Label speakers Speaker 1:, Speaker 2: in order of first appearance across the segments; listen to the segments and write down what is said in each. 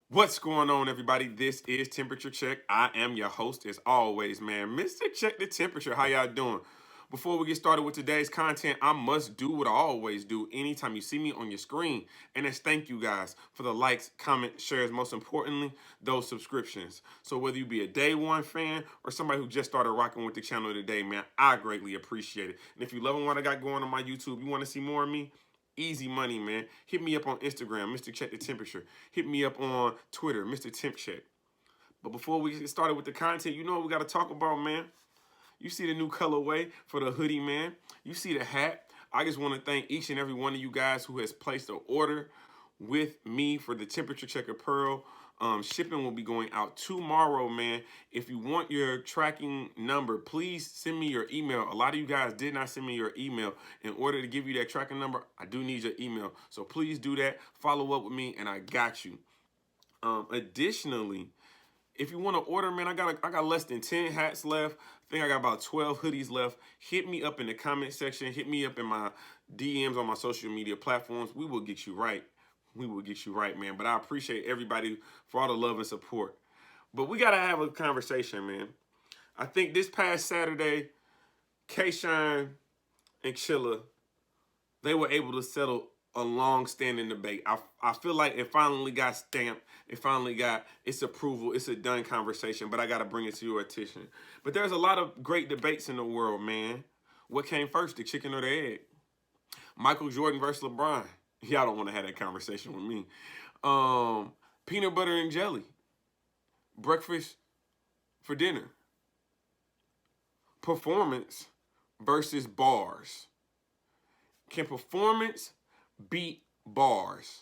Speaker 1: What's going on, everybody? This is Temperature Check. I am your host, as always, man. Mr. Check the Temperature. How y'all doing? Before we get started with today's content, I must do what I always do anytime you see me on your screen. And that's thank you guys for the likes, comments, shares, most importantly, those subscriptions. So whether you be a day one fan or somebody who just started rocking with the channel today, man, I greatly appreciate it. And if you loving what I got going on my YouTube, you want to see more of me, easy money, man. Hit me up on Instagram, Mr. Check the Temperature. Hit me up on Twitter, Mr. Temp Check. But before we get started with the content, you know what we got to talk about, man. You see the new colorway for the hoodie, man. You see the hat. I just want to thank each and every one of you guys who has placed an order with me for the Temperature Check Apparel. Shipping will be going out tomorrow, man. If you want your tracking number, please send me your email. A lot of you guys did not send me your email. In order to give you that tracking number, I do need your email. So please do that. Follow up with me, and I got you. Additionally, if you want to order, man, I got less than 10 hats left. I think I got about 12 hoodies left. Hit me up in the comment section. Hit me up in my DMs on my social media platforms. We will get you right. We will get you right, man. But I appreciate everybody for all the love and support. But we got to have a conversation, man. I think this past Saturday, K-Shine and Chilla, they were able to settle a long-standing debate. I feel like it finally got stamped. It finally got its approval. It's a done conversation, but I got to bring it to your attention. But there's a lot of great debates in the world, man. What came first, the chicken or the egg? Michael Jordan versus LeBron. Y'all don't want to have that conversation with me. Peanut butter and jelly. Breakfast for dinner. Performance versus bars. Can performance beat bars?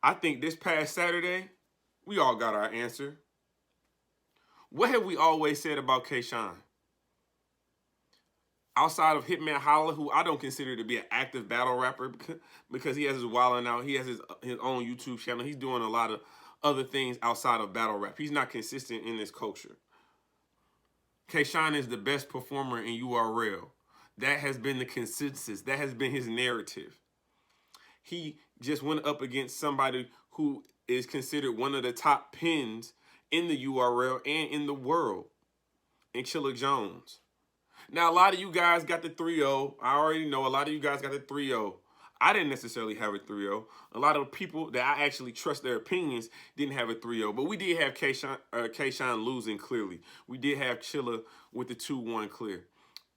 Speaker 1: I think this past Saturday, we all got our answer. What have we always said about K-Shine? Outside of Hitman Holla, who I don't consider to be an active battle rapper because he has his wilding out, he has his own YouTube channel. He's doing a lot of other things outside of battle rap. He's not consistent in this culture. K-Shine is the best performer in URL. That has been the consensus. That has been his narrative. He just went up against somebody who is considered one of the top pins in the URL and in the world, in Chilla Jones. Now, a lot of you guys got the 3-0. I already know a lot of you guys got the 3-0. I didn't necessarily have a 3-0. A lot of people that I actually trust their opinions didn't have a 3-0. But we did have K-Shine losing clearly. We did have Chilla with the 2-1 clear.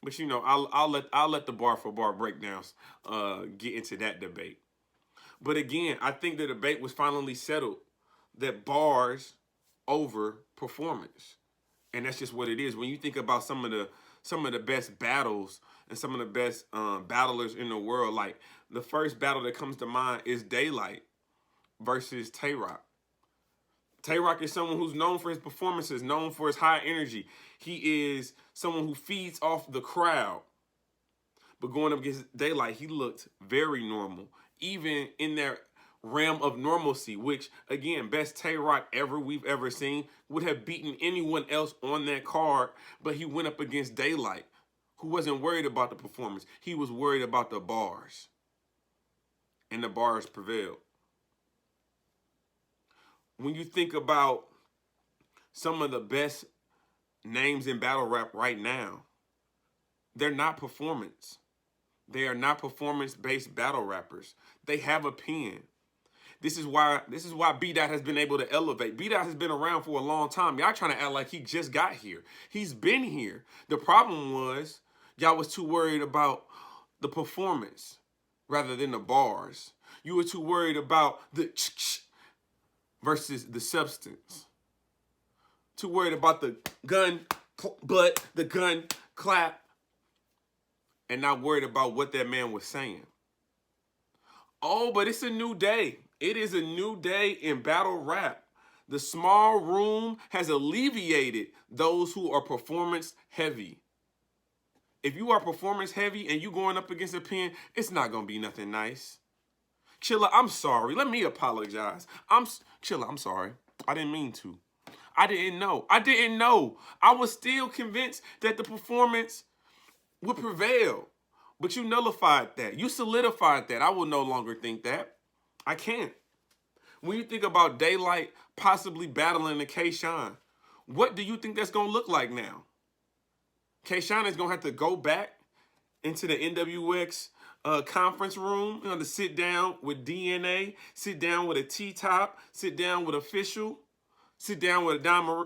Speaker 1: But you know, I'll let the bar for bar breakdowns get into that debate. But again, I think the debate was finally settled that bars over performance. And that's just what it is. When you think about some of the best battles and some of the best battlers in the world, like the first battle that comes to mind is Daylight versus Tay-Rock. Tay-Rock is someone who's known for his performances, known for his high energy. He is someone who feeds off the crowd. But going up against Daylight, he looked very normal, even in that realm of normalcy, which, again, best Tay-Rock we've ever seen, would have beaten anyone else on that card, but he went up against Daylight, who wasn't worried about the performance. He was worried about the bars, and the bars prevailed. When you think about some of the best names in battle rap right now, they're not performance. They are not performance-based battle rappers. They have a pen. This is why B-Dot has been able to elevate. B-Dot has been around for a long time. Y'all trying to act like he just got here. He's been here. The problem was y'all was too worried about the performance rather than the bars. You were too worried about the versus the substance. Too worried about the gun butt, the gun clap, and not worried about what that man was saying. Oh, but it's a new day. It is a new day in battle rap. The small room has alleviated those who are performance heavy. If you are performance heavy and you going up against a pen, it's not going to be nothing nice. Chilla, I'm sorry. Let me apologize. Chilla, I'm sorry. I didn't mean to. I didn't know. I was still convinced that the performance would prevail. But you nullified that. You solidified that. I will no longer think that. I can't. When you think about Daylight possibly battling the K-Shine, what do you think that's going to look like now? K-Shine is going to have to go back into the NWX conference room, to sit down with DNA, sit down with a T-Top, sit down with Official, sit down with a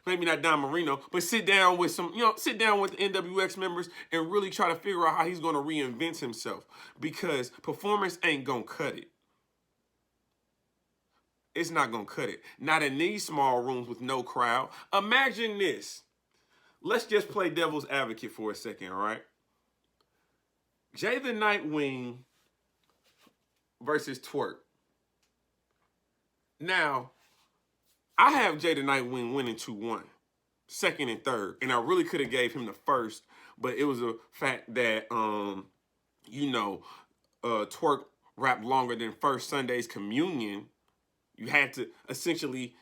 Speaker 1: maybe not Don Marino, but sit down with sit down with the NWX members and really try to figure out how he's going to reinvent himself, because performance ain't going to cut it. It's not going to cut it. Not in these small rooms with no crowd. Imagine this. Let's just play devil's advocate for a second, all right? Jay the Nightwing versus Twerk. Now, I have Jay the Nightwing winning 2-1, second and third, and I really could have gave him the first, but it was a fact that, Twerk rapped longer than First Sunday's Communion. You had to essentially,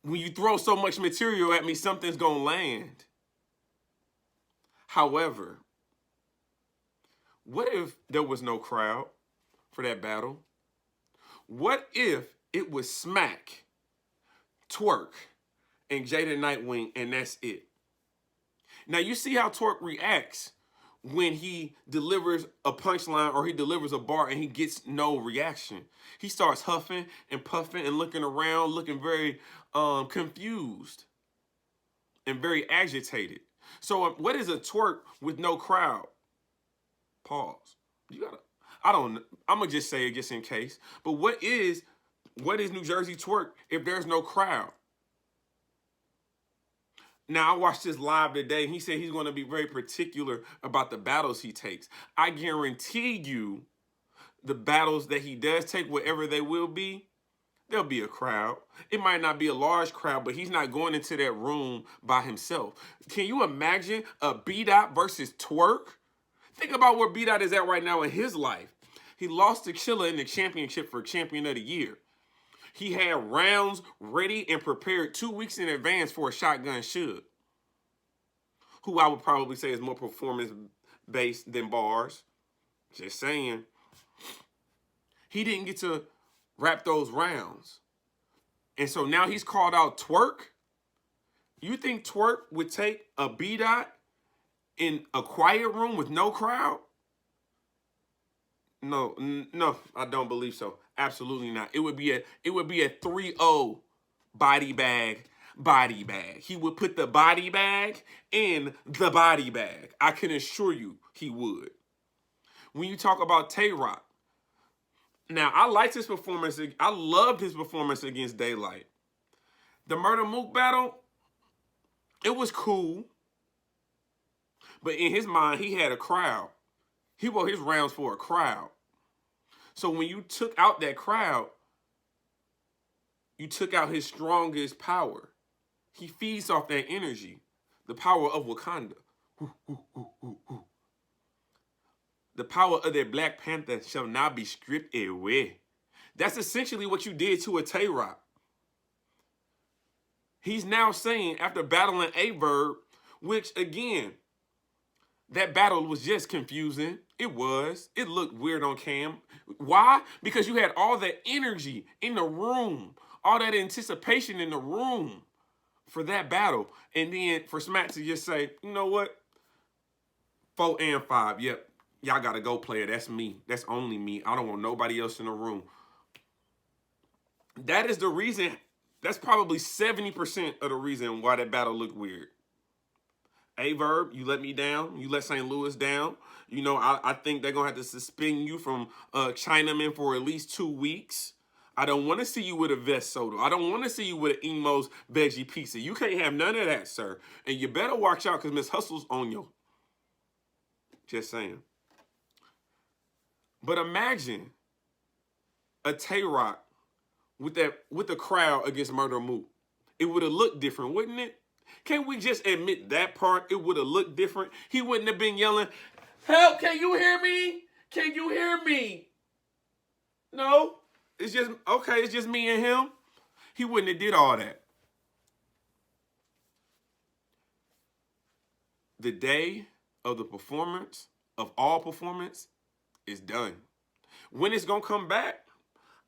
Speaker 1: when you throw so much material at me, something's gonna land. However, what if there was no crowd for that battle? What if it was Smack, Twerk, and Jay the Nightwing, and that's it? Now, you see how Twerk reacts when he delivers a punchline or he delivers a bar and he gets no reaction. He starts huffing and puffing and looking around, looking very confused and very agitated. So what is a Twerk with no crowd? Pause. I'm gonna just say it just in case. But what is New Jersey Twerk if there's no crowd? Now, I watched this live today, and he said he's going to be very particular about the battles he takes. I guarantee you the battles that he does take, whatever they will be, there'll be a crowd. It might not be a large crowd, but he's not going into that room by himself. Can you imagine a B-Dot versus Twerk? Think about where B-Dot is at right now in his life. He lost to Chilla in the championship for Champion of the Year. He had rounds ready and prepared 2 weeks in advance for a Shotgun Suge, who I would probably say is more performance-based than bars. Just saying. He didn't get to rap those rounds. And so now he's called out Twerk. You think Twerk would take a B-Dot in a quiet room with no crowd? No, I don't believe so. Absolutely not. It would be a 3-0 body bag. He would put the body bag in the body bag. I can assure you he would. When you talk about Tay-Rock, now I liked his performance. I loved his performance against Daylight. The Murder Mook battle, it was cool. But in his mind, he had a crowd. He wrote his rounds for a crowd. So when you took out that crowd, you took out his strongest power. He feeds off that energy, the power of Wakanda. The power of that Black Panther shall not be stripped away. That's essentially what you did to a Tay-Rock. He's now saying, after battling A-Verb, which again, that battle was just confusing. It was. It looked weird on cam. Why? Because you had all that energy in the room, all that anticipation in the room for that battle. And then for Smack to just say, you know what? 4 and 5. Yep. Y'all got to go, player. That's me. That's only me. I don't want nobody else in the room. That is the reason. That's probably 70% of the reason why that battle looked weird. A-Verb, you let me down. You let St. Louis down. You know, I think they're going to have to suspend you from Chinaman for at least 2 weeks. I don't want to see you with a Vest Soda. I don't want to see you with an Emo's Veggie Pizza. You can't have none of that, sir. And you better watch out because Miss Hustle's on you. Just saying. But imagine a Tay-Rock with the crowd against Murder Mook. It would have looked different, wouldn't it? Can't we just admit that part? It would have looked different. He wouldn't have been yelling, "Help, can you hear me? Can you hear me?" No, it's just, okay, it's just me and him. He wouldn't have did all that. The day of the performance, of all performance, is done. When it's going to come back,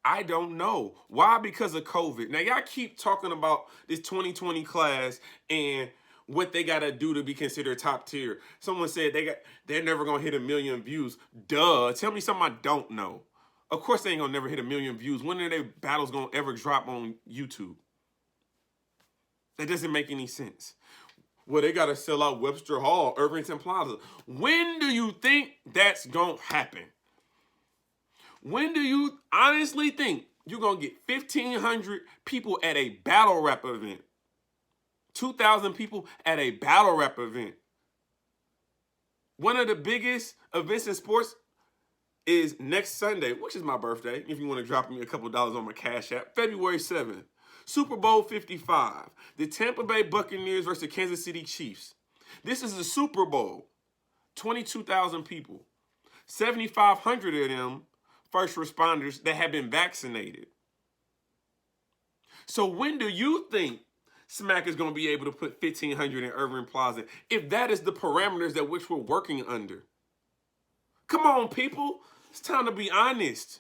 Speaker 1: I don't know. Why? Because of COVID. Now, y'all keep talking about this 2020 class and what they got to do to be considered top tier. Someone said they're never going to hit 1 million views. Duh. Tell me something I don't know. Of course they ain't going to never hit 1 million views. When are their battles going to ever drop on YouTube? That doesn't make any sense. Well, they got to sell out Webster Hall, Irvington Plaza. When do you think that's going to happen? When do you honestly think you're going to get 1,500 people at a battle rap event? 2,000 people at a battle rap event. One of the biggest events in sports is next Sunday, which is my birthday, if you want to drop me a couple dollars on my Cash App, February 7th. Super Bowl 55. The Tampa Bay Buccaneers versus the Kansas City Chiefs. This is the Super Bowl. 22,000 people. 7,500 of them first responders that have been vaccinated. So when do you think Smack is going to be able to put 1,500 in Irving Plaza if that is the parameters that which we're working under? Come on, people. It's time to be honest.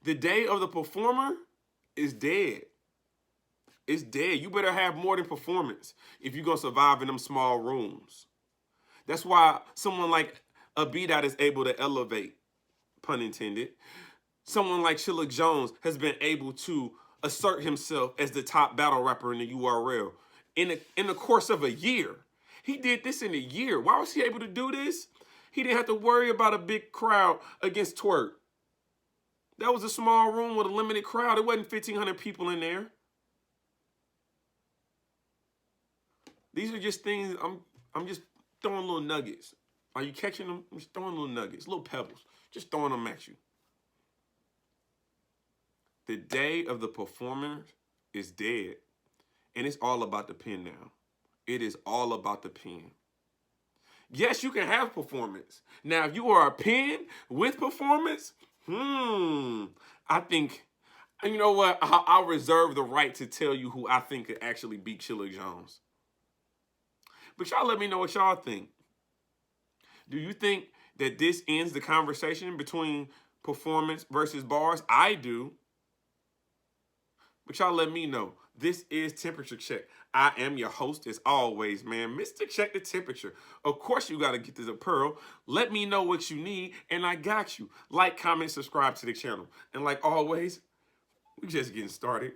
Speaker 1: The day of the performer is dead. It's dead. You better have more than performance if you're going to survive in them small rooms. That's why someone like a B-Dot is able to elevate, pun intended. Someone like Chilla Jones has been able to assert himself as the top battle rapper in the URL in the course of a year. He did this in a year. Why was he able to do this? He didn't have to worry about a big crowd against Twerk. That was a small room with a limited crowd. It wasn't 1,500 people in there. These are just things, I'm just throwing little nuggets. Are you catching them? I'm just throwing little nuggets, little pebbles. Just throwing them at you. The day of the performance is dead. And it's all about the pen now. It is all about the pen. Yes, you can have performance. Now, if you are a pen with performance, I think, you know what? I'll reserve the right to tell you who I think could actually beat Chilla Jones. But y'all let me know what y'all think. Do you think that this ends the conversation between performance versus bars? I do. But y'all let me know. This is Temperature Check. I am your host as always, man. Mr. Check the Temperature. Of course you got to get to the pearl. Let me know what you need, and I got you. Like, comment, subscribe to the channel. And like always, we just getting started.